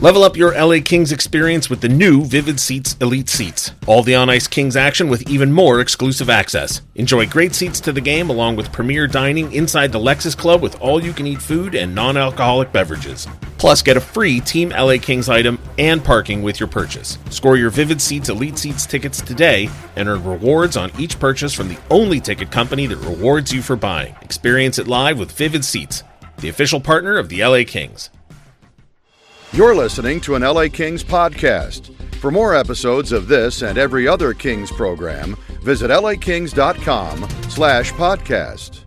Level up your LA Kings experience with the new Vivid Seats Elite Seats. All the on-ice Kings action with even more exclusive access. Enjoy great seats to the game along with premier dining inside the Lexus Club with all-you-can-eat food and non-alcoholic beverages. Plus, get a free Team LA Kings item and parking with your purchase. Score your Vivid Seats Elite Seats tickets today and earn rewards on each purchase from the only ticket company that rewards you for buying. Experience it live with Vivid Seats, the official partner of the LA Kings. You're listening to an LA Kings podcast. For more episodes of this and every other Kings program, visit lakings.com/podcast.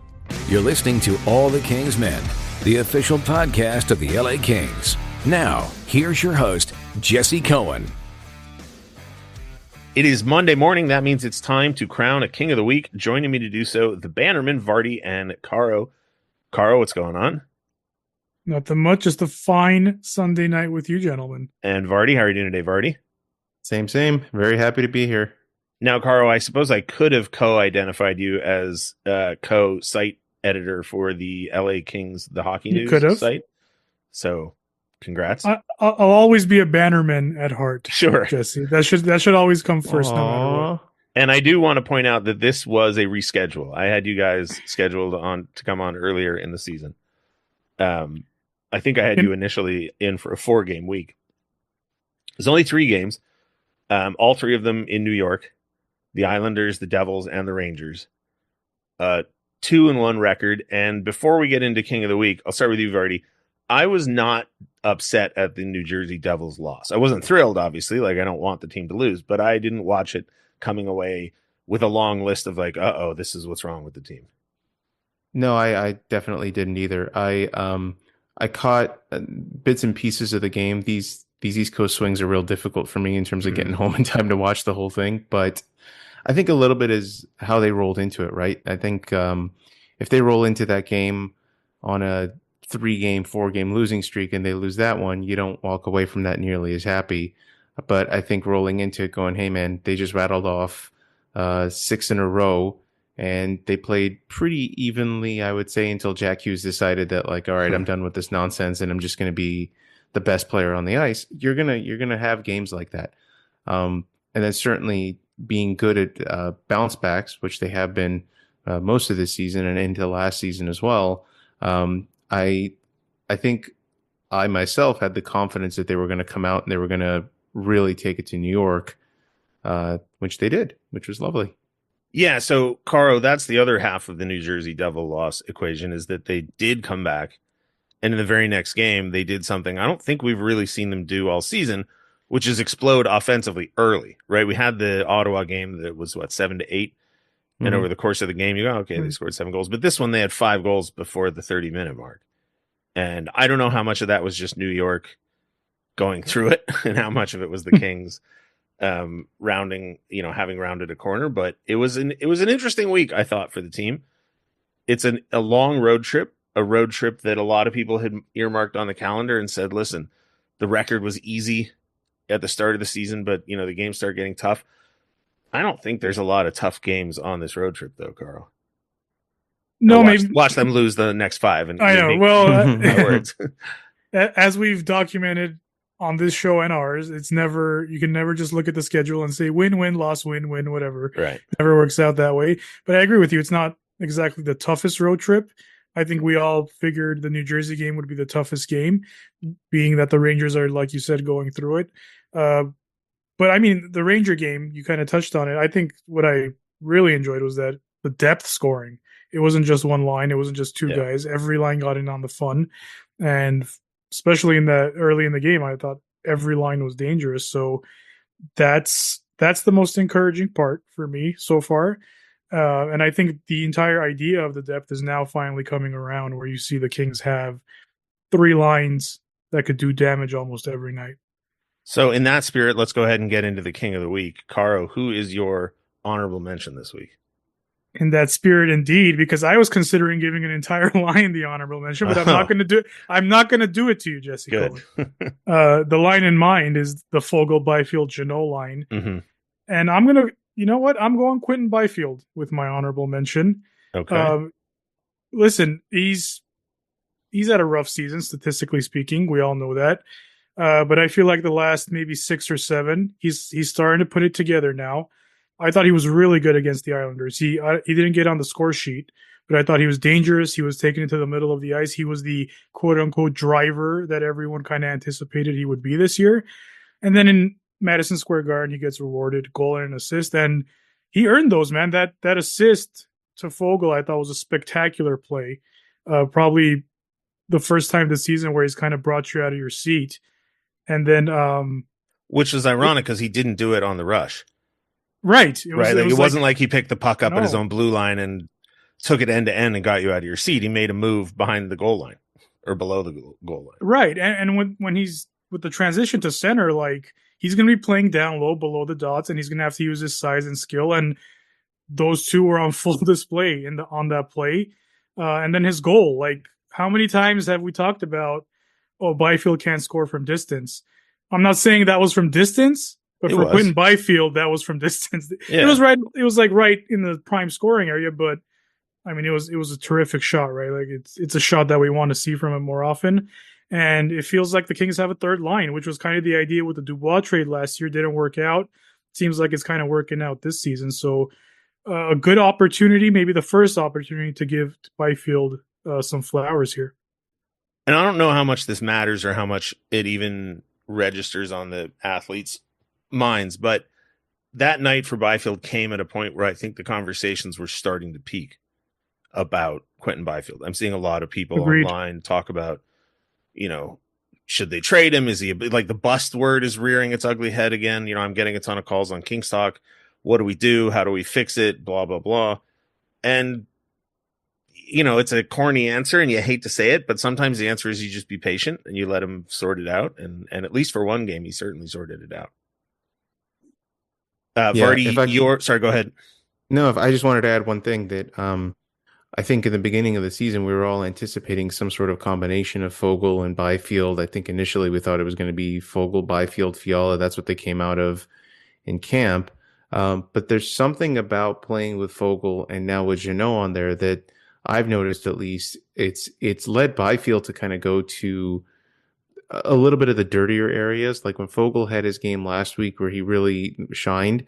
You're listening to All the Kings Men, the official podcast of the LA Kings. Now, here's your host, Jesse Cohen. It is Monday morning. That means it's time to crown a King of the Week. Joining me to do so, the Bannermen, Vartan, and Karo. Karo, what's going on? Nothing much, just a fine Sunday night with you gentlemen. And Vardy, how are you doing today, Vardy? Same. Very happy to be here. Now, Karo, I suppose I could have co-identified you as co-site editor for the LA Kings, the hockey news site. So, congrats. I'll always be a Bannerman at heart. Sure. Jesse. That should always come first, no matter what. And I do want to point out that this was a reschedule. I had you guys scheduled to come on earlier in the season. I think I had you initially in for a 4-game week. There's only 3 games, all 3 of them in New York, the Islanders, the Devils, and the Rangers. 2-1 record. And before we get into King of the Week, I'll start with you, Vardy. I was not upset at the New Jersey Devils loss. I wasn't thrilled, obviously. Like, I don't want the team to lose, but I didn't watch it coming away with a long list of like, this is what's wrong with the team. No, I definitely didn't either. I caught bits and pieces of the game. These East Coast swings are real difficult for me in terms of getting home in time to watch the whole thing. But I think a little bit is how they rolled into it, right? I think if they roll into that game on a 3-game, 4-game losing streak and they lose that one, you don't walk away from that nearly as happy. But I think rolling into it going, hey, man, they just rattled off 6 in a row. And they played pretty evenly, I would say, until Jack Hughes decided that, like, all right, I'm done with this nonsense, and I'm just going to be the best player on the ice. You're gonna have games like that, and then certainly being good at bounce backs, which they have been most of this season and into last season as well. I think I myself had the confidence that they were going to come out and they were going to really take it to New York, which they did, which was lovely. Yeah, so, Karo, that's the other half of the New Jersey Devil loss equation is that they did come back, and in the very next game, they did something I don't think we've really seen them do all season, which is explode offensively early, right? We had the Ottawa game that was, 7-8, and over the course of the game, you go, okay, they scored 7 goals, but this one, they had 5 goals before the 30-minute mark, and I don't know how much of that was just New York going through it, and how much of it was the Kings rounding, having rounded a corner, but it was an interesting week, I thought, for the team. It's a long road trip, a road trip that a lot of people had earmarked on the calendar and said, listen, the record was easy at the start of the season, but the games start getting tough. I don't think there's a lot of tough games on this road trip though, Carl. No, watch them lose the next 5 and I know. Well, words. As we've documented on this show and ours, you can never just look at the schedule and say win, loss, win, whatever. Right. It never works out that way. But I agree with you. It's not exactly the toughest road trip. I think we all figured the New Jersey game would be the toughest game, being that the Rangers are, like you said, going through it. But I mean, the Ranger game, you kind of touched on it. I think what I really enjoyed was that the depth scoring. It wasn't just one line. It wasn't just 2 guys. Every line got in on the fun. And especially in the early in the game, I thought every line was dangerous. So that's the most encouraging part for me so far. And I think the entire idea of the depth is now finally coming around, where you see the Kings have 3 lines that could do damage almost every night. So in that spirit, let's go ahead and get into the King of the Week. Karo, who is your honorable mention this week? In that spirit, indeed, because I was considering giving an entire line the honorable mention, but I'm not going to do it. I'm not going to do it to you, Jesse Cohen. The line in mind is the Fogle, Byfield, Jeannot line, and I'm going to. You know what? I'm going Quentin Byfield with my honorable mention. Okay. Listen, he's had a rough season statistically speaking. We all know that. But I feel like the last maybe 6 or 7, he's starting to put it together now. I thought he was really good against the Islanders. He didn't get on the score sheet, but I thought he was dangerous. He was taken into the middle of the ice. He was the quote unquote driver that everyone kind of anticipated he would be this year. And then in Madison Square Garden, he gets rewarded goal and an assist, and he earned those. Man, that assist to Fogel, I thought was a spectacular play. Probably the first time this season where he's kind of brought you out of your seat. And then, which is ironic because he didn't do it on the rush. Right. It wasn't like he picked the puck up at his No. own blue line and took it end to end and got you out of your seat. He made a move behind the goal line or below the goal line. Right. And when he's with the transition to center, like he's going to be playing down low below the dots, and he's going to have to use his size and skill. And those two were on full display on that play. And then his goal, like how many times have we talked about, oh, Byfield can't score from distance? I'm not saying that was from distance, but for Quentin Byfield, that was from distance. Yeah. It was right. It was like right in the prime scoring area, but I mean, it was a terrific shot, right? Like it's a shot that we want to see from him more often. And it feels like the Kings have a third line, which was kind of the idea with the Dubois trade last year. Didn't work out. Seems like it's kind of working out this season. So a good opportunity, maybe the first opportunity to give Byfield some flowers here. And I don't know how much this matters or how much it even registers on the athletes' minds, but that night for Byfield came at a point where I think the conversations were starting to peak about Quentin Byfield. I'm seeing a lot of people online talk about, should they trade him? Is he like the bust word is rearing its ugly head again? I'm getting a ton of calls on Kings Talk. What do we do? How do we fix it? Blah, blah, blah. And, it's a corny answer and you hate to say it, but sometimes the answer is you just be patient and you let him sort it out. And at least for one game, he certainly sorted it out. Vardy, sorry, go ahead. No, I just wanted to add one thing that I think in the beginning of the season, we were all anticipating some sort of combination of Fogel and Byfield. I think initially we thought it was going to be Fogel, Byfield, Fiala. That's what they came out of in camp. But there's something about playing with Fogel and now with Jeannot on there that I've noticed, at least it's led Byfield to kind of go to a little bit of the dirtier areas. Like when Fogel had his game last week where he really shined,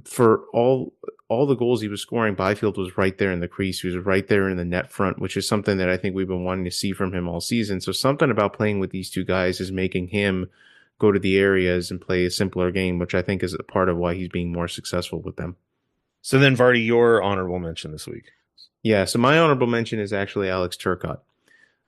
for all the goals he was scoring, Byfield was right there in the crease. He was right there in the net front, which is something that I think we've been wanting to see from him all season. So something about playing with these two guys is making him go to the areas and play a simpler game, which I think is a part of why he's being more successful with them. So then, Vardy, your honorable mention this week. Yeah, so my honorable mention is actually Alex Turcotte.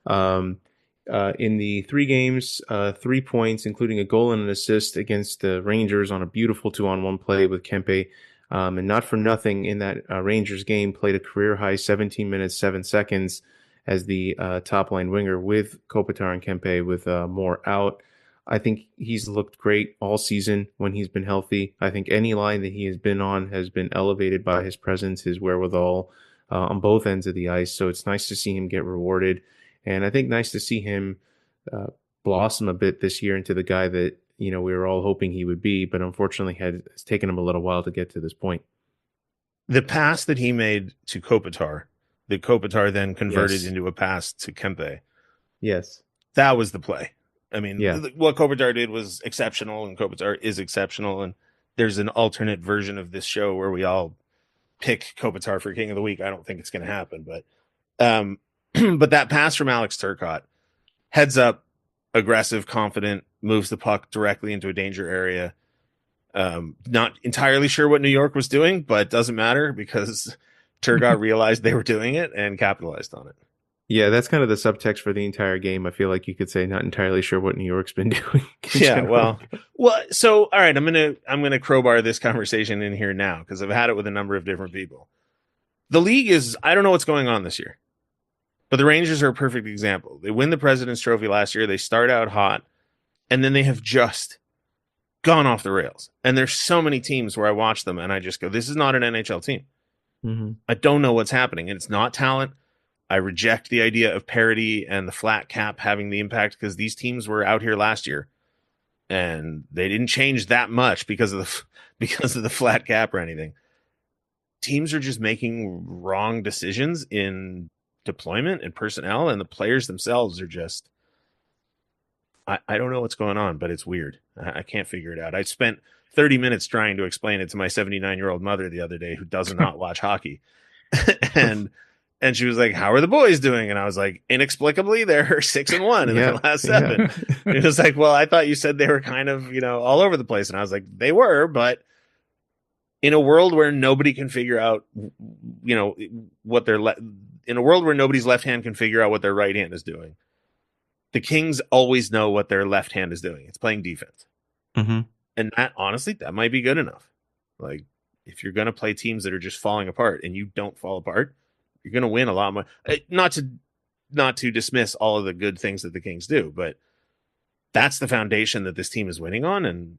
In the 3 games, 3 points, including a goal and an assist against the Rangers on a beautiful 2-on-1 play with Kempe. And not for nothing, in that Rangers game, played a career-high 17 minutes, 7 seconds as the top-line winger with Kopitar and Kempe with Moore out. I think he's looked great all season when he's been healthy. I think any line that he has been on has been elevated by his presence, his wherewithal on both ends of the ice. So it's nice to see him get rewarded. And I think nice to see him blossom a bit this year into the guy that, we were all hoping he would be, but unfortunately it's taken him a little while to get to this point. The pass that he made to Kopitar, that Kopitar then converted into a pass to Kempe. Yes. That was the play. I mean, what Kopitar did was exceptional, and Kopitar is exceptional. And there's an alternate version of this show where we all pick Kopitar for King of the Week. I don't think it's going to happen, but but that pass from Alex Turcotte, heads up, aggressive, confident, moves the puck directly into a danger area. Not entirely sure what New York was doing, but doesn't matter because Turcotte realized they were doing it and capitalized on it. Yeah, that's kind of the subtext for the entire game. I feel like you could say not entirely sure what New York's been doing. Yeah, well, so all right, I'm gonna crowbar this conversation in here now because I've had it with a number of different people. The league is, I don't know what's going on this year, but the Rangers are a perfect example. They win the President's Trophy last year. They start out hot, and then they have just gone off the rails. And there's so many teams where I watch them and I just go, this is not an NHL team. Mm-hmm. I don't know what's happening, and it's not talent. I reject the idea of parity and the flat cap having the impact because these teams were out here last year and they didn't change that much because of the flat cap or anything. Teams are just making wrong decisions in deployment and personnel, and the players themselves are just I don't know what's going on, but it's weird. I can't figure it out. I spent 30 minutes trying to explain it to my 79-year-old mother the other day who does not watch hockey. and and she was like, "How are the boys doing?" And I was like, "Inexplicably, they're 6-1 in their Yeah, last yeah. 7." It was like, "Well, I thought you said they were kind of, all over the place." And I was like, "They were, but in a world where nobody can figure out, what in a world where nobody's left hand can figure out what their right hand is doing, the Kings always know what their left hand is doing. It's playing defense." Mm-hmm. And that, honestly, that might be good enough. Like, if you're going to play teams that are just falling apart and you don't fall apart, you're going to win a lot more. Not to dismiss all of the good things that the Kings do, but that's the foundation that this team is winning on. And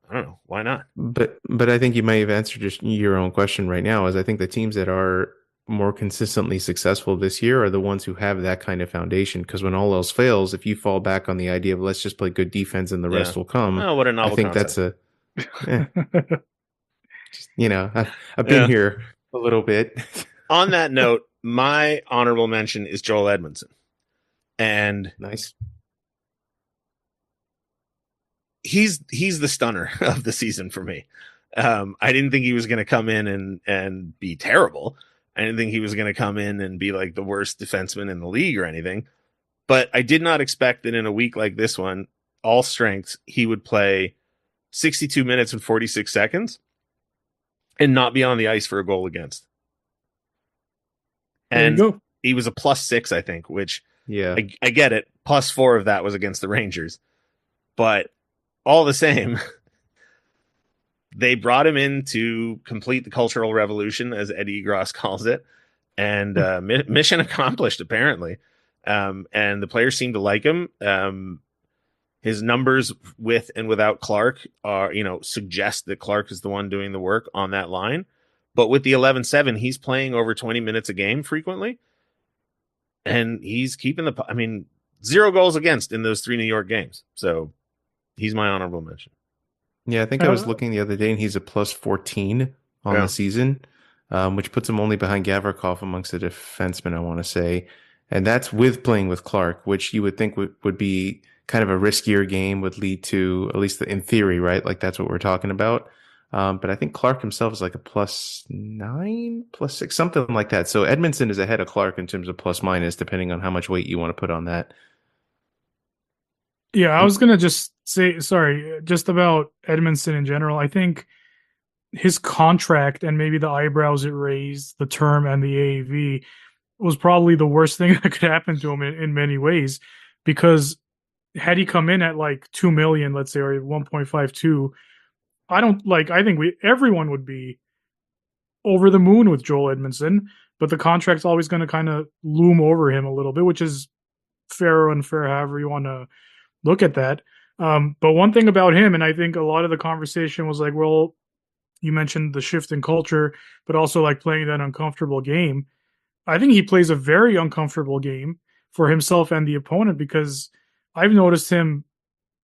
I don't know, why not? But I think you may have answered just your own question right now. Is I think the teams that are more consistently successful this year are the ones who have that kind of foundation. Because when all else fails, if you fall back on the idea of let's just play good defense and the Yeah. rest will come, Oh, what a I novel think concept. I've been here a little bit. On that note, my honorable mention is Joel Edmondson. And Nice. he's the stunner of the season for me. I didn't think he was going to come in and be terrible. I didn't think he was going to come in and be like the worst defenseman in the league or anything. But I did not expect that in a week like this one, all strengths, he would play 62 minutes and 46 seconds and not be on the ice for a goal against. And there you go. He was a +6, I think, which Yeah. I get it. +4 of that was against the Rangers. But all the same, they brought him in to complete the cultural revolution, as Eddie Gross calls it. And mission accomplished, apparently. And the players seem to like him. His numbers with and without Clark are, suggest that Clark is the one doing the work on that line. But with the 11-7, he's playing over 20 minutes a game frequently. And he's keeping 0 goals against in those 3 New York games. So he's my honorable mention. Yeah, I think I was looking the other day and he's a +14 on the season, which puts him only behind Gavrikov amongst the defensemen, I want to say. And that's with playing with Clark, which you would think would be kind of a riskier game, would lead to, at least in theory, right? Like that's what we're talking about. But I think Clark himself is like a +9, +6, something like that. So Edmondson is ahead of Clark in terms of plus-minus, depending on how much weight you want to put on that. Yeah, I was going to just say, sorry, just about Edmondson in general. I think his contract and maybe the eyebrows it raised, the term and the AAV, was probably the worst thing that could happen to him in many ways. Because had he come in at like 2 million, let's say, or 1.52, I think everyone would be over the moon with Joel Edmondson, but the contract's always going to kind of loom over him a little bit, which is fair or unfair, however you want to look at that. But one thing about him, and I think a lot of the conversation was like, well, you mentioned the shift in culture, but also like playing that uncomfortable game. I think he plays a very uncomfortable game for himself and the opponent, because I've noticed him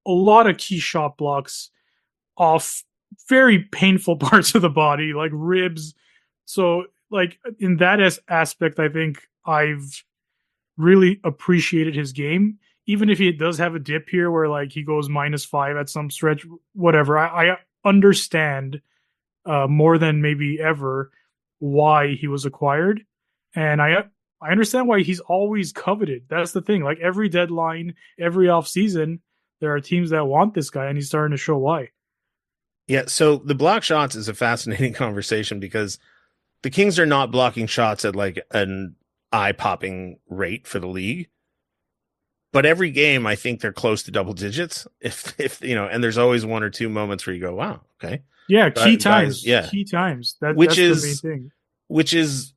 a lot of key shot blocks off very painful parts of the body, like ribs. So like in that aspect, I think I've really appreciated his game. Even if he does have a dip here where like he goes -5 at some stretch, whatever, I understand more than maybe ever why he was acquired. And I understand why he's always coveted. That's the thing. Like every deadline, every offseason, there are teams that want this guy, and he's starting to show why. Yeah, so the block shots is a fascinating conversation because the Kings are not blocking shots at like an eye-popping rate for the league. But every game, I think they're close to double digits. If and there's always 1 or 2 moments where you go, "Wow, okay." Yeah, key times. Yeah, key times. That's the main thing. Which is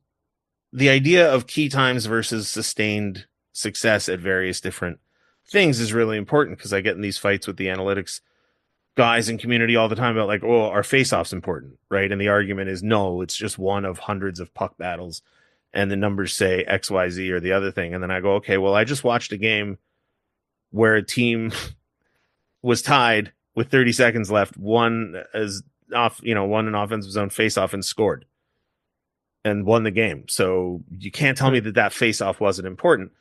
the idea of key times versus sustained success at various different things is really important, because I get in these fights with the analytics guys in community all the time about like, "Oh, our face-off's important," right? And the argument is, no, it's just one of hundreds of puck battles, and the numbers say X, Y, Z or the other thing. And then I go, okay, well, I just watched a game where a team was tied with 30 seconds left, won an offensive zone face-off and scored and won the game. So you can't tell me that face-off wasn't important.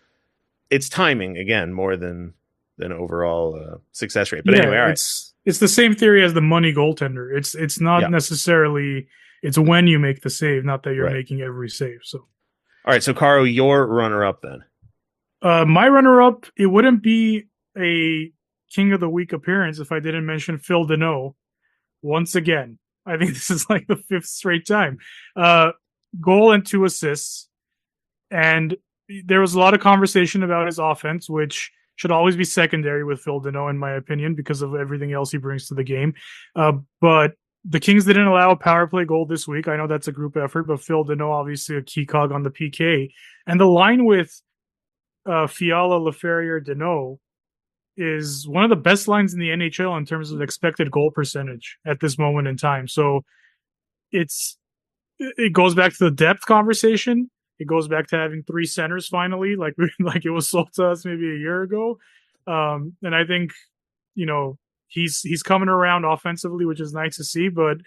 It's timing, again, more than overall success rate. But anyway, all right. It's the same theory as the money goaltender. It's not necessarily, it's when you make the save, not that you're making every save. So, all right. So, Karo, your runner-up then. My runner-up, it wouldn't be a King of the Week appearance if I didn't mention Phil Deneau once again. I think this is like the 5th straight time. Goal and 2 assists. And there was a lot of conversation about his offense, which should always be secondary with Phil Deneau, in my opinion, because of everything else he brings to the game. But the Kings didn't allow a power play goal this week. I know that's a group effort, but Phil Deneau, obviously a key cog on the PK. And the line with Fiala, Laferriere, Deneau is one of the best lines in the NHL in terms of expected goal percentage at this moment in time. So it goes back to the depth conversation. It goes back to having 3 centers finally, like it was sold to us maybe a year ago. And I think, he's coming around offensively, which is nice to see, but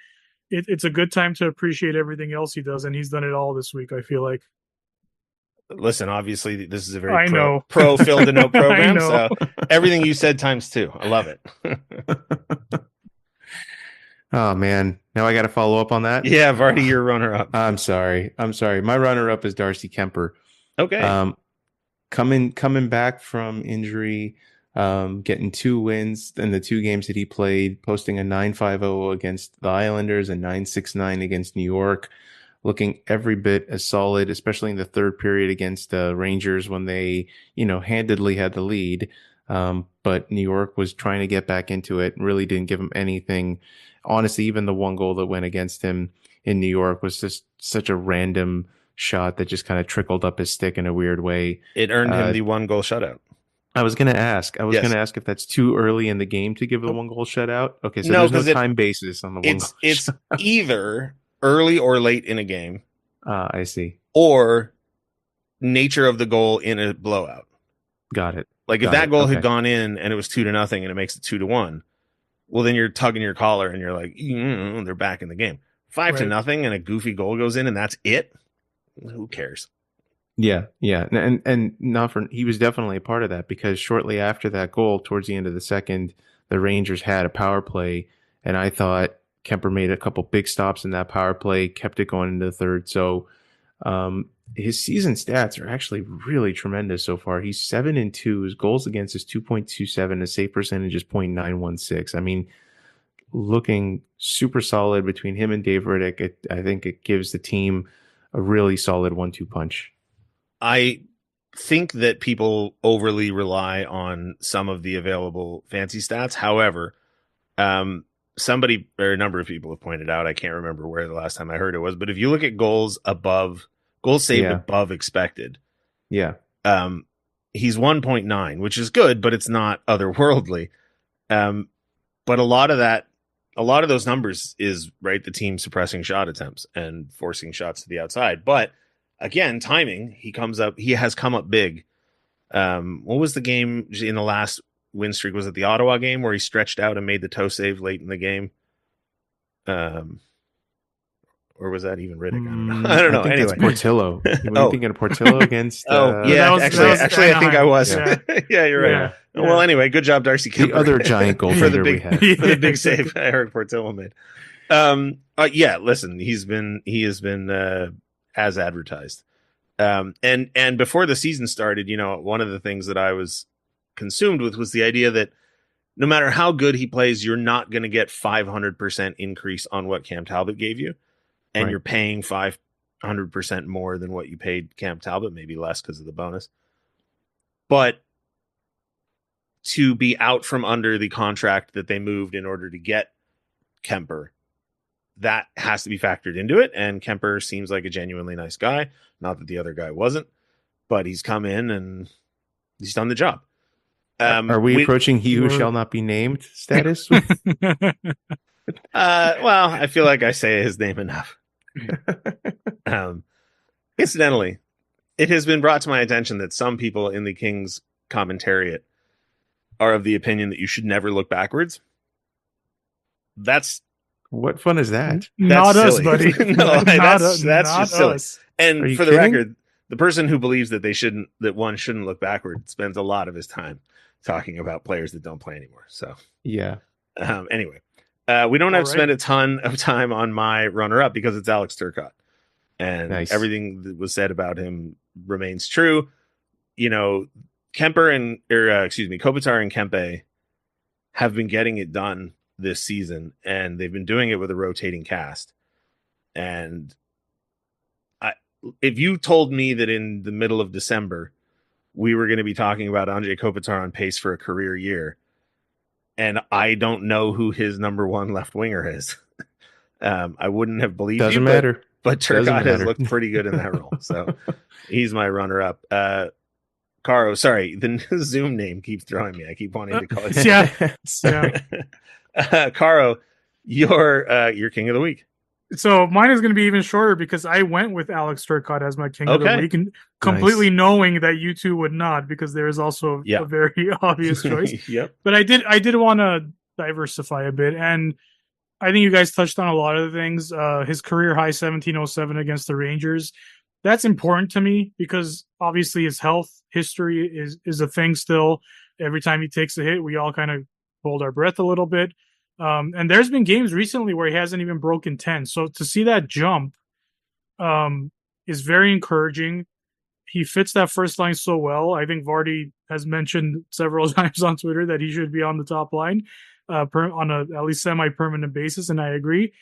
it's a good time to appreciate everything else he does. And he's done it all this week, I feel like. Listen, obviously, this is a very pro Phil Deneau program, so everything you said times 2. I love it. Oh, man. Now I got to follow up on that? Yeah, Vardy, your runner-up. I'm sorry. My runner-up is Darcy Kemper. Okay. Coming back from injury, getting 2 wins in the 2 games that he played, posting a 9-5-0 against the Islanders and 9-6-9 against New York. Looking every bit as solid, especially in the 3rd period against the Rangers when they, handedly had the lead. But New York was trying to get back into it, really didn't give him anything. Honestly, even the 1 goal that went against him in New York was just such a random shot that just kind of trickled up his stick in a weird way. It earned him the 1-goal shutout. I was going to ask. If that's too early in the game to give the 1-goal shutout. Okay, so there's no time basis on the 1-goal. It's either early or late in a game. I see. Or nature of the goal in a blowout. Got it. Like if that goal had gone in and it was 2-0 and it makes it 2-1, well, then you're tugging your collar and you're like, they're back in the game. 5-0 and a goofy goal goes in and that's it. Who cares? Yeah. And not for, he was definitely a part of that because shortly after that goal, towards the end of the 2nd, the Rangers had a power play and I thought Kemper made a couple big stops in that power play, kept it going into the 3rd. So his season stats are actually really tremendous so far. He's 7-2. His goals against is 2.27. His save percentage is 0.916. I mean, looking super solid between him and Dave Riddick. I think it gives the team a really solid 1-2 punch. I think that people overly rely on some of the available fancy stats. However, somebody or a number of people have pointed out, I can't remember where the last time I heard it was, but if you look at goals saved above expected. Yeah. He's 1.9, which is good, but it's not otherworldly. But a lot of those numbers is the team suppressing shot attempts and forcing shots to the outside. But again, timing, he has come up big. What was the game in the last win streak? Was it the Ottawa game where he stretched out and made the toe save late in the game? Or was that even Riddick? I don't know. I think anyway, it's Portillo. You were thinking of Portillo against? Actually, I think I was. Yeah, yeah you're right. Yeah. Well, anyway, good job, Darcy Kemper. The other giant goaltender we had for the big save I heard Portillo made. Listen, he has been as advertised. And before the season started, one of the things that I was consumed with was the idea that no matter how good he plays, you're not going to get 500% increase on what Cam Talbot gave you. And you're paying 500% more than what you paid Cam Talbot, maybe less because of the bonus. But to be out from under the contract that they moved in order to get Kemper, that has to be factored into it. And Kemper seems like a genuinely nice guy. Not that the other guy wasn't, but he's come in and he's done the job. Are we approaching he who shall not be named status? Well, I feel like I say his name enough. Incidentally, it has been brought to my attention that some people in the Kings commentariat are of the opinion that you should never look backwards. What fun is that? Not us, silly. buddy. No, that's not just silly. us. And for the kidding? record, the person who believes that one shouldn't look backward spends a lot of his time talking about players that don't play anymore. So Yeah. anyway, we don't have to spend a ton of time on my runner-up because it's Alex Turcotte. And everything that was said about him remains true. You know, Kopitar and Kempe have been getting it done this season, and they've been doing it with a rotating cast. And if you told me that in the middle of December we were going to be talking about Anze Kopitar on pace for a career year, and I don't know who his number one left winger is, I wouldn't have believed you. Doesn't matter. But Turcotte has looked pretty good in that role, so he's my runner-up. Karo, sorry, the Zoom name keeps throwing me. I keep wanting to call it. Yeah. Karo, your king of the week. So mine is going to be even shorter because I went with Alex Turcotte as my king of the week, and completely knowing that you two would not, because there is also a very obvious choice. Yep. But I did want to diversify a bit, and I think you guys touched on a lot of the things. His career high 1707 against the Rangers. That's important to me because obviously his health history is a thing still. Every time he takes a hit, we all kind of hold our breath a little bit. And there's been games recently where he hasn't even broken 10. So to see that jump is very encouraging. He fits that first line so well. I think Vardy has mentioned several times on Twitter that he should be on the top line. On a at least semi-permanent basis, and I agree.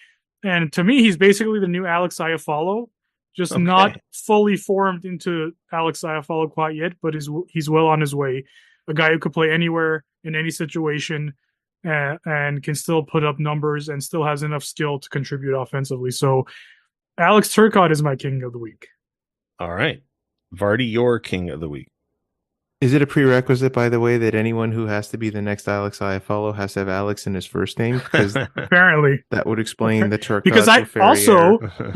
And to me, he's basically the new Alex Iafallo, just not fully formed into Alex Iafallo quite yet, but he's well on his way. A guy who could play anywhere in any situation and can still put up numbers and still has enough skill to contribute offensively. So Alex Turcotte is my king of the week. All right. Vardy, your king of the week. Is it a prerequisite, by the way, that anyone who has to be the next Alex Iafallo has to have Alex in his first name? Because apparently that would explain the Turcotte. Because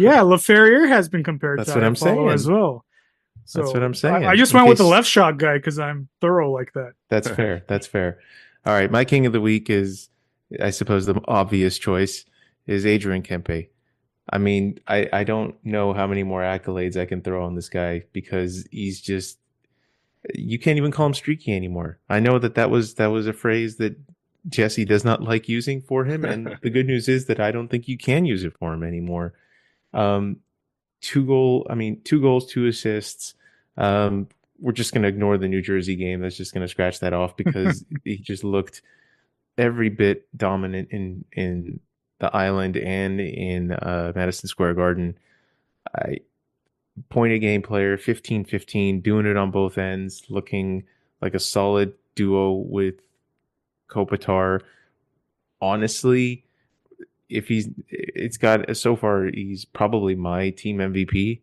Laferriere has been compared That's to what I'm saying as well. So that's what I'm saying. I just went with the left shot guy because I'm thorough like that. That's fair. That's fair. All right, my king of the week is, I suppose, the obvious choice is Adrian Kempe. I mean, I don't know how many more accolades I can throw on this guy because he's just. You can't even call him streaky anymore. I know that was a phrase that Jesse does not like using for him, and the good news is that I don't think you can use it for him anymore. 2 goals, 2 assists. We're just going to ignore the New Jersey game. That's just going to scratch that off because he just looked every bit dominant in the island and in Madison Square Garden. Point a game player, 15-15, doing it on both ends, looking like a solid duo with Kopitar. Honestly, so far he's probably my team MVP.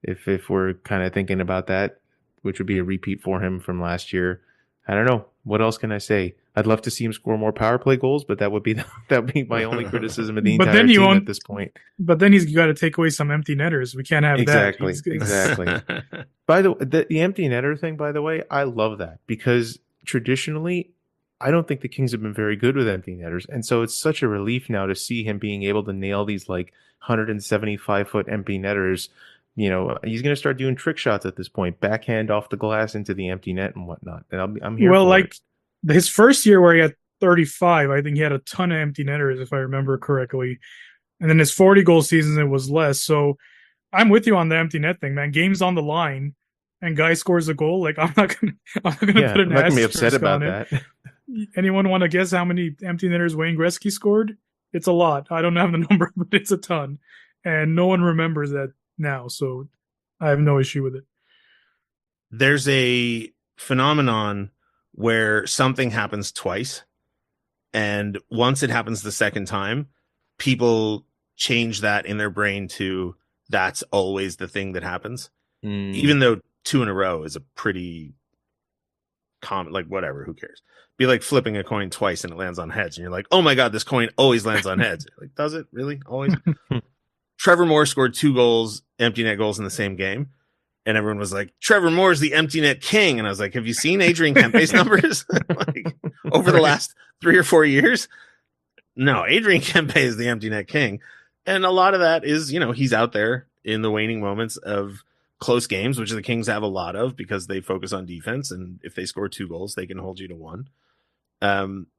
If we're kind of thinking about that, which would be a repeat for him from last year. I don't know. What else can I say? I'd love to see him score more power play goals, but that would be my only criticism of the entire team at this point. But then he's got to take away some empty netters. We can't have that. Exactly. By the empty netter thing, by the way, I love that because traditionally, I don't think the Kings have been very good with empty netters, and so it's such a relief now to see him being able to nail these like 175-foot empty netters. You know, he's going to start doing trick shots at this point, backhand off the glass into the empty net and whatnot. And I'm here. Well, like his first year where he had 35, I think he had a ton of empty netters, if I remember correctly. And then his 40-goal season, it was less. So I'm with you on the empty net thing, man. Game's on the line, and guy scores a goal. Like I'm not gonna put an asterisk. I'm not gonna be upset about that. Anyone want to guess how many empty netters Wayne Gretzky scored? It's a lot. I don't have the number, but it's a ton, and no one remembers that now, so I have no issue with it. There's a phenomenon where something happens twice, and once it happens the second time, people change that in their brain to that's always the thing that happens. Even though 2 in a row is a pretty common, like whatever, who cares? Be like flipping a coin twice and it lands on heads, and you're like, oh my god, this coin always lands on heads. Like, does it really always? Trevor Moore scored 2 goals, empty net goals in the same game. And everyone was like, Trevor Moore's the empty net king. And I was like, have you seen Adrian Kempe's numbers like over the last 3 or 4 years? No, Adrian Kempe is the empty net king. And a lot of that is, you know, he's out there in the waning moments of close games, which the Kings have a lot of because they focus on defense, and if they score 2 goals, they can hold you to 1.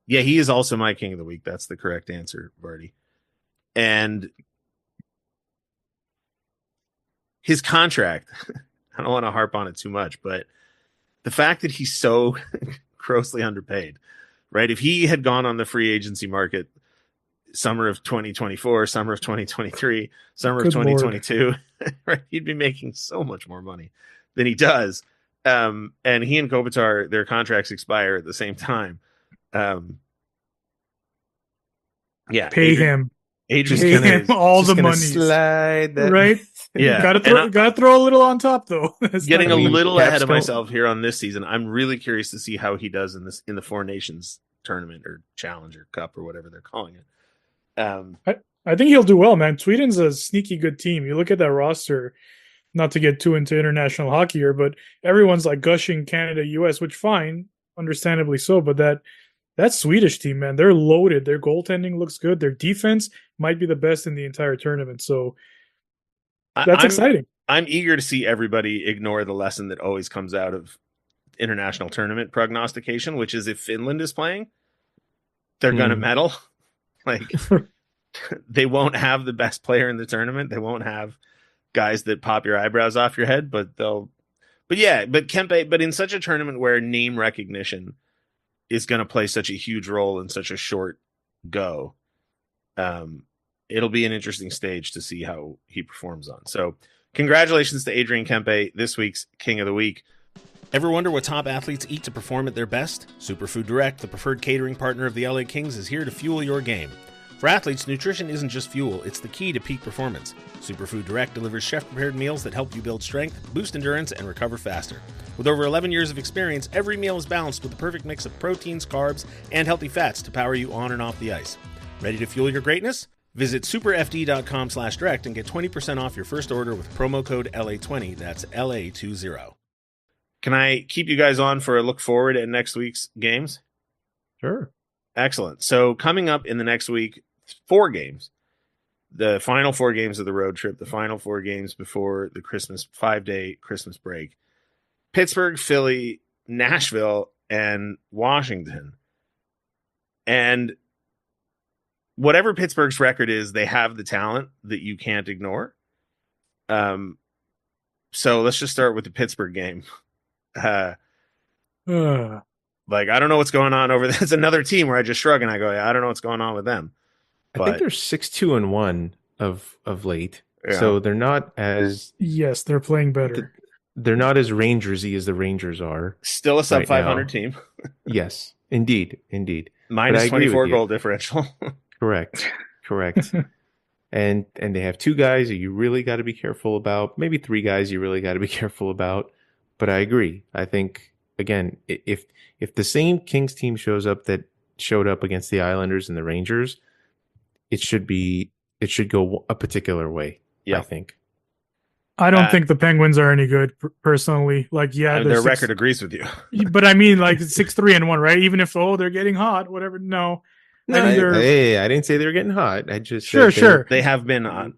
Yeah, he is also my king of the week. That's the correct answer, Vardy. And his contract, I don't want to harp on it too much, but the fact that he's so grossly underpaid, right? If he had gone on the free agency market summer of 2024, summer of 2023, summer of 2022, right, he'd be making so much more money than he does. And he and Kopitar, their contracts expire at the same time. Yeah, Pay him. Adrian's Pay him all the money. Slide that. Right? Yeah. Gotta throw a little on top though. Getting a little ahead of Capstone. myself here on this season. I'm really curious to see how he does in the Four Nations tournament or Challenger Cup or whatever they're calling it. I think he'll do well, man. Sweden's a sneaky good team. You look at that roster, not to get too into international hockey here, but everyone's like gushing Canada, US, which fine, understandably so, but that Swedish team, man, they're loaded. Their goaltending looks good. Their defense might be the best in the entire tournament. So that's exciting. I'm eager to see everybody ignore the lesson that always comes out of international tournament prognostication, which is if Finland is playing, they're going to medal. Like, they won't have the best player in the tournament. They won't have guys that pop your eyebrows off your head, but Kempe, but in such a tournament where name recognition is going to play such a huge role in such a short go, it'll be an interesting stage to see how he performs on. So congratulations to Adrian Kempe, this week's King of the Week. Ever wonder what top athletes eat to perform at their best? Superfood Direct, the preferred catering partner of the LA Kings, is here to fuel your game. For athletes, nutrition isn't just fuel, it's the key to peak performance. Superfood Direct delivers chef-prepared meals that help you build strength, boost endurance, and recover faster. With over 11 years of experience, every meal is balanced with the perfect mix of proteins, carbs, and healthy fats to power you on and off the ice. Ready to fuel your greatness? Visit superfd.com/direct and get 20% off your first order with promo code LA20. That's LA20. Can I keep you guys on for a look forward at next week's games? Sure. Excellent. So coming up in the next week, 4 games. The final 4 games of the road trip, the final 4 games before the 5-day Christmas break. Pittsburgh, Philly, Nashville, and Washington. And whatever Pittsburgh's record is, they have the talent that you can't ignore. So let's just start with the Pittsburgh game. Like, I don't know what's going on over there. It's another team where I just shrug and I go, I don't know what's going on with them. I think they're 6-2-1 of late. Yeah. So they're not as... Yes, they're playing better. They're not as Rangersy as the Rangers are. Still a sub right 500 now. team. Yes, indeed. Minus 24 goal differential. Correct. And they have 2 guys that you really got to be careful about. Maybe 3 guys you really got to be careful about. But I agree. I think, again, if the same Kings team shows up that showed up against the Islanders and the Rangers, it should go a particular way. Yeah. I think. I don't think the Penguins are any good personally. Like, their record agrees with you. But I mean, like 6-3-1, right? Even if they're getting hot, whatever. No, I didn't say they were getting hot. I just sure. They have been on.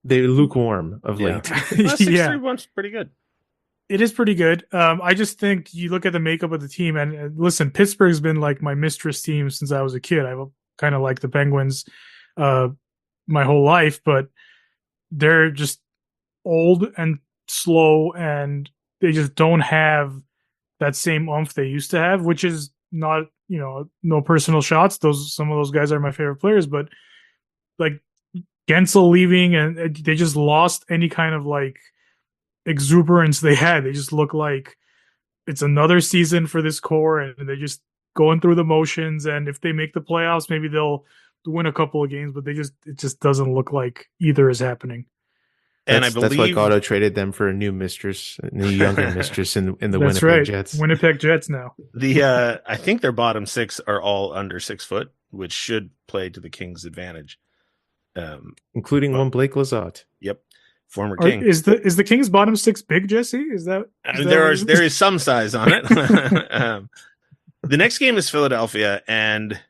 They're lukewarm of late. 6-3-1's pretty good. It is pretty good. I just think you look at the makeup of the team, and listen, Pittsburgh's been like my mistress team since I was a kid. I kind of like the Penguins my whole life, but they're just old and slow, and they just don't have that same oomph they used to have, which is not, no personal shots. Some of those guys are my favorite players, but like Gensel leaving, and they just lost any kind of like exuberance they had. They just look like it's another season for this core, and they're just going through the motions. And if they make the playoffs, maybe they'll win a couple of games, but it just doesn't look like either is happening. And I believe that's why Otto traded them for a new younger mistress in the That's Winnipeg right. Jets. Winnipeg Jets now. I think their bottom 6 are all under 6 foot, which should play to the Kings' advantage. Including one Blake Lizotte. Yep. Former King. Is the Kings bottom 6 big, Jesse? Is that there is some size on it. The next game is Philadelphia, and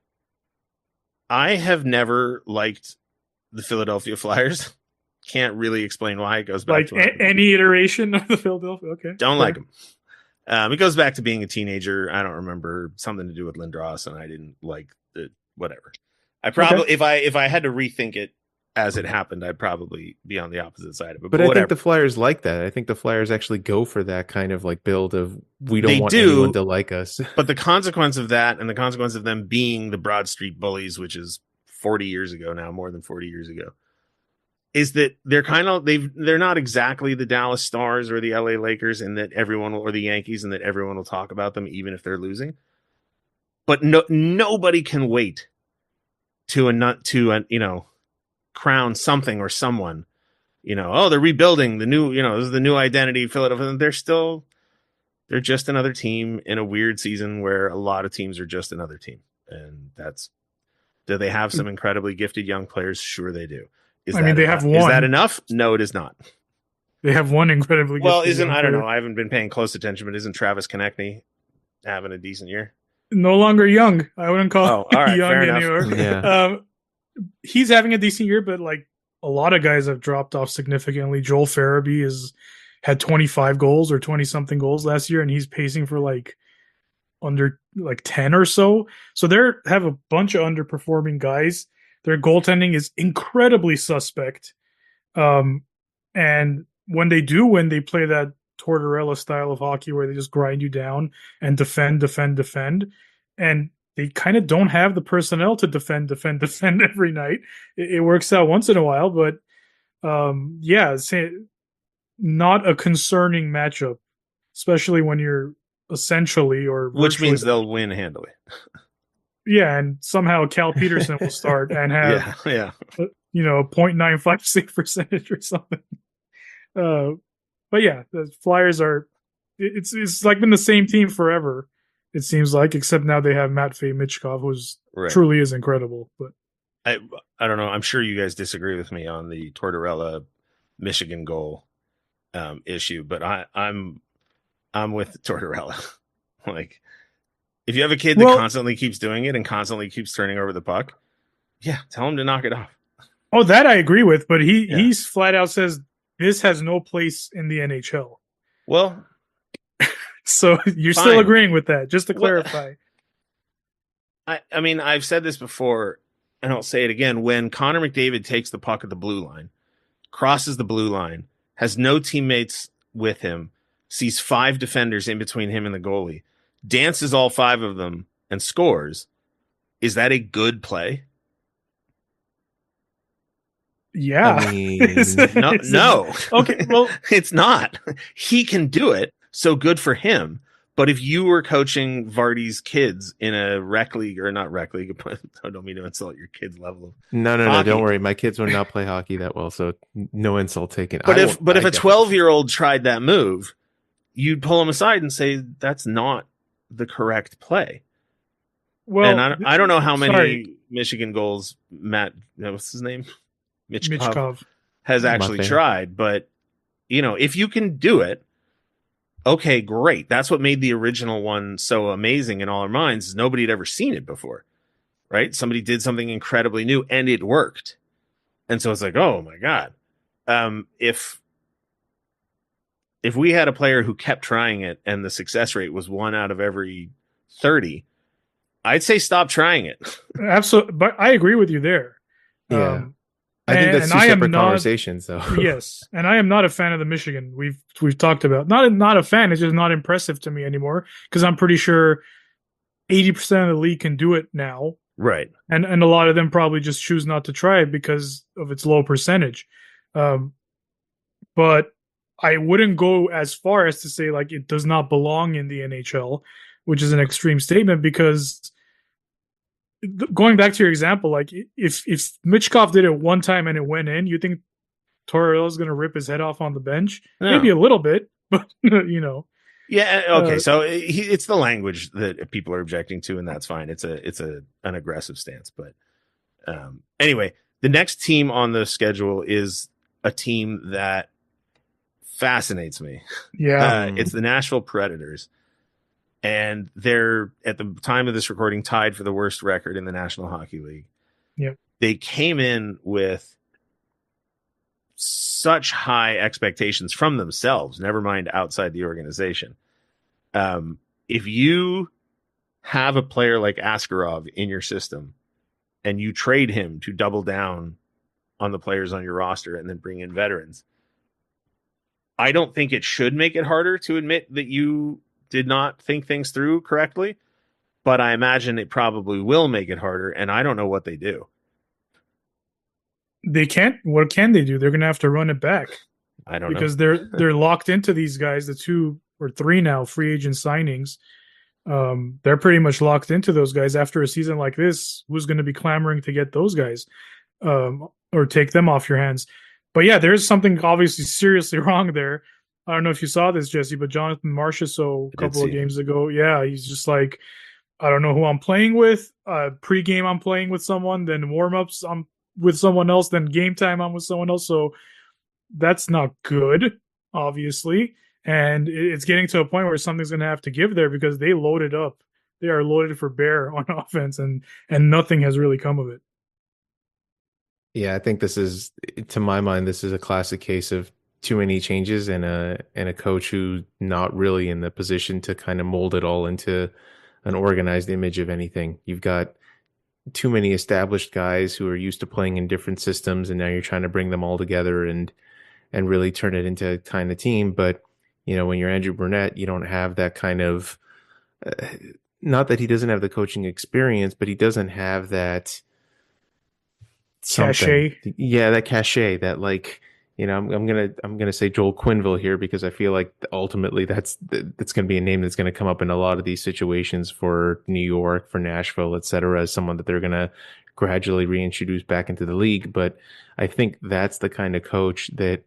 I have never liked the Philadelphia Flyers. Can't really explain why. It goes back Like to any iteration of the Philadelphia. Okay. don't like him. It goes back to being a teenager. I don't remember, something to do with Lindros, and I didn't like the whatever. I probably if I had to rethink it as it happened, I'd probably be on the opposite side of it. But I whatever. think the Flyers like that. I think the Flyers actually go for that kind of like build of we don't They want do, anyone to like us. But the consequence of that, and the consequence of them being the Broad Street Bullies, which is 40 years ago now, more than 40 years ago, is that they're not exactly the Dallas Stars or the LA Lakers, and that or the Yankees, and that everyone will talk about them even if they're losing. But nobody can wait to crown something or someone. They're rebuilding the new. This is the new identity. Philadelphia. They're just another team in a weird season where a lot of teams are just another team, and do they have some incredibly gifted young players? Sure, they do. They have one. Is that enough? No, it is not. They have one incredibly gifted I don't know. I haven't been paying close attention, but isn't Travis Konechny having a decent year? No longer young. I wouldn't call him all right, young fair anymore. Yeah. He's having a decent year, but like a lot of guys have dropped off significantly. Joel Farabee had 25 goals or 20 something goals last year, and he's pacing for like under like 10 or so. So they have a bunch of underperforming guys. Their goaltending is incredibly suspect. And when they do win, they play that Tortorella style of hockey where they just grind you down and defend. And they kind of don't have the personnel to defend every night. It works out once in a while, but not a concerning matchup, especially when you're essentially which means they'll win handily. Yeah, and somehow Cal Peterson will start and have 0.95 save percentage or something. But yeah, the Flyers it's like been the same team forever, it seems like, except now they have Matvei Michkov, who's truly is incredible. But I don't know. I'm sure you guys disagree with me on the Tortorella Michigan goal issue, but I'm with Tortorella. Like, if you have a kid that constantly keeps doing it and constantly keeps turning over the puck, tell him to knock it off. Oh, that I agree with, but he's flat out says this has no place in the NHL. Well, so you're still agreeing with that, just to clarify. I mean, I've said this before, and I'll say it again. When Connor McDavid takes the puck at the blue line, crosses the blue line, has no teammates with him, sees 5 defenders in between him and the goalie, dances all 5 of them, and scores, is that a good play? Yeah. I mean, no. Okay, well, it's not. He can do it, so good for him. But if you were coaching Vardy's kids in a rec league, or not rec league, but I don't mean to insult your kids' level of no, hockey. Don't worry. My kids would not play hockey that well, so no insult taken. But if a 12-year-old tried that move, you'd pull him aside and say that's not the correct play. Well, and I don't know how many Michigan goals what's his name? Michkov has actually tried, but if you can do it, okay, great. That's what made the original one so amazing in all our minds. Is nobody had ever seen it before, right? Somebody did something incredibly new and it worked. And so it's like, oh my God. If we had a player who kept trying it and the success rate was 1 out of every 30, I'd say stop trying it. Absolutely. But I agree with you there. Yeah. I think that's two separate conversations, though. Yes, and I am not a fan of the Michigan. We've talked about not a fan. It's just not impressive to me anymore because I'm pretty sure 80% of the league can do it now, right? And a lot of them probably just choose not to try it because of its low percentage. But I wouldn't go as far as to say like it does not belong in the NHL, which is an extreme statement because. Going back to your example, like if Michkov did it one time and it went in, you think Tortorella's going to rip his head off on the bench? No. Maybe a little bit, but Yeah. Okay. So it's the language that people are objecting to, and that's fine. It's an aggressive stance, but anyway, the next team on the schedule is a team that fascinates me. Yeah. It's the Nashville Predators. And they're, at the time of this recording, tied for the worst record in the National Hockey League. Yeah. They came in with such high expectations from themselves, never mind outside the organization. If you have a player like Askarov in your system and you trade him to double down on the players on your roster and then bring in veterans, I don't think it should make it harder to admit that you did not think things through correctly, but I imagine it probably will make it harder, and I don't know what they do. They can't. What can they do? They're going to have to run it back. I don't know. Because they're locked into these guys, the 2 or 3 now free agent signings. They're pretty much locked into those guys. After a season like this, who's going to be clamoring to get those guys or take them off your hands? But yeah, there's something obviously seriously wrong there. I don't know if you saw this, Jesse, but Jonathan Marchessault a couple of games ago, yeah, he's just like, I don't know who I'm playing with. Pre-game, I'm playing with someone. Then warm-ups, I'm with someone else. Then game time, I'm with someone else. So that's not good, obviously. And it's getting to a point where something's going to have to give there because they loaded up. They are loaded for bear on offense, and nothing has really come of it. Yeah, I think this is, to my mind, this is a classic case of too many changes and a coach who's not really in the position to kind of mold it all into an organized image of anything. You've got too many established guys who are used to playing in different systems, and now you're trying to bring them all together and really turn it into a kind of team. But when you're Andrew Burnett, you don't have that kind of not that he doesn't have the coaching experience, but he doesn't have that cachet. Yeah, that cachet, that I'm gonna say Joel Quenneville here because I feel like ultimately that's gonna be a name that's gonna come up in a lot of these situations for New York, for Nashville, etc., as someone that they're gonna gradually reintroduce back into the league. But I think that's the kind of coach that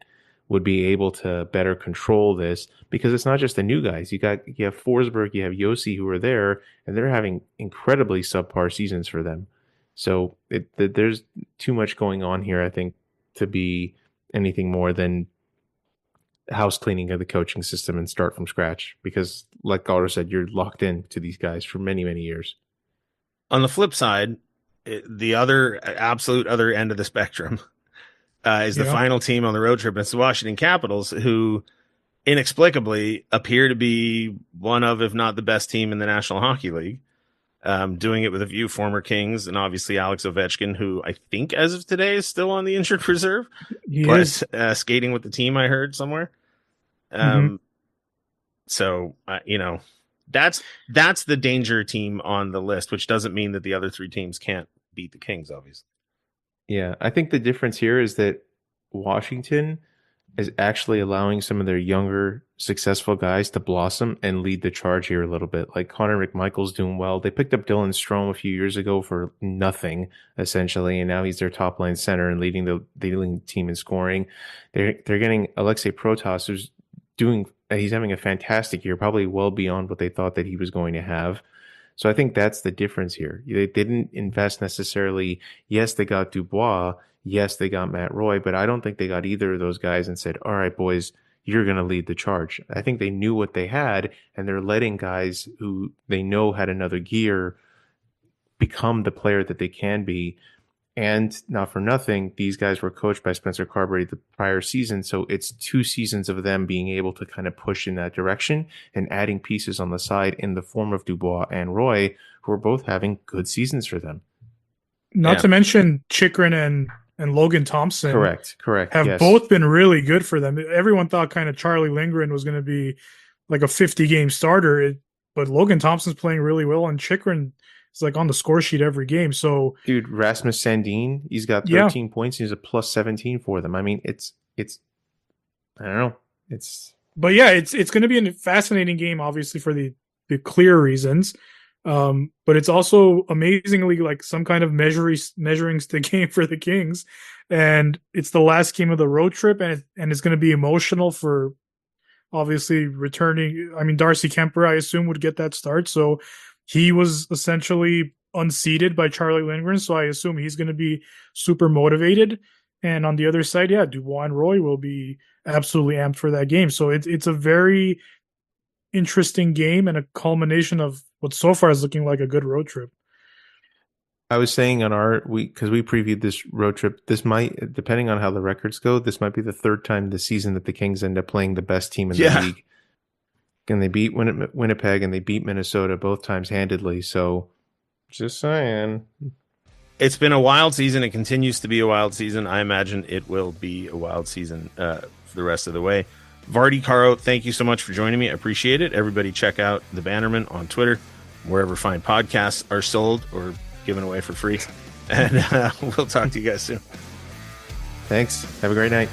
would be able to better control this, because it's not just the new guys. You have Forsberg, you have Yossi who are there, and they're having incredibly subpar seasons for them. So there's too much going on here, I think, to be anything more than house cleaning of the coaching system and start from scratch. Because, like Karo said, you're locked in to these guys for many, many years. On the flip side, the absolute other end of the spectrum is the final team on the road trip. It's the Washington Capitals, who inexplicably appear to be one of, if not the best team in the National Hockey League. Doing it with a few former Kings and obviously Alex Ovechkin, who I think as of today is still on the injured reserve. He is skating with the team, I heard somewhere. So, that's the danger team on the list, which doesn't mean that the other 3 teams can't beat the Kings, obviously. Yeah, I think the difference here is that Washington is actually allowing some of their younger, successful guys to blossom and lead the charge here a little bit. Like Connor McMichael's doing well. They picked up Dylan Strome a few years ago for nothing, essentially, and now he's their top line center and leading the team in scoring. They're getting Alexei Protas, he's having a fantastic year, probably well beyond what they thought that he was going to have. So I think that's the difference here. They didn't invest necessarily. Yes, they got Dubois. Yes, they got Matt Roy, but I don't think they got either of those guys and said, all right, boys, you're going to lead the charge. I think they knew what they had, and they're letting guys who they know had another gear become the player that they can be. And not for nothing, these guys were coached by Spencer Carberry the prior season. So it's 2 seasons of them being able to kind of push in that direction and adding pieces on the side in the form of Dubois and Roy, who are both having good seasons for them. Not to mention Chychrun and Logan Thompson. Correct. Have both been really good for them. Everyone thought kind of Charlie Lindgren was going to be like a 50-game starter, but Logan Thompson's playing really well, and Chychrun is like on the score sheet every game. So, dude, Rasmus Sandin, he's got 13 points. He's a plus 17 for them. I mean, it's I don't know. But yeah, it's going to be a fascinating game, obviously, for the clear reasons. But it's also amazingly like some kind of measuring stick game for the Kings, and it's the last game of the road trip, and it's going to be emotional for obviously returning. I mean, Darcy Kemper, I assume, would get that start, so he was essentially unseated by Charlie Lindgren, so I assume he's going to be super motivated. And on the other side, yeah, Dubois and Roy will be absolutely amped for that game. So it's a very interesting game and a culmination of what so far is looking like a good road trip. I was saying on because we previewed this road trip, this might, depending on how the records go, this might be the third time this season that the Kings end up playing the best team in the Yeah. league. And they beat Winnipeg and they beat Minnesota both times handedly. So just saying. It's been a wild season. It continues to be a wild season. I imagine it will be a wild season for the rest of the way. Vardy, Karo, thank you so much for joining me. I appreciate it. Everybody check out the Bannermen on Twitter, wherever fine podcasts are sold or given away for free. And we'll talk to you guys soon. Thanks. Have a great night.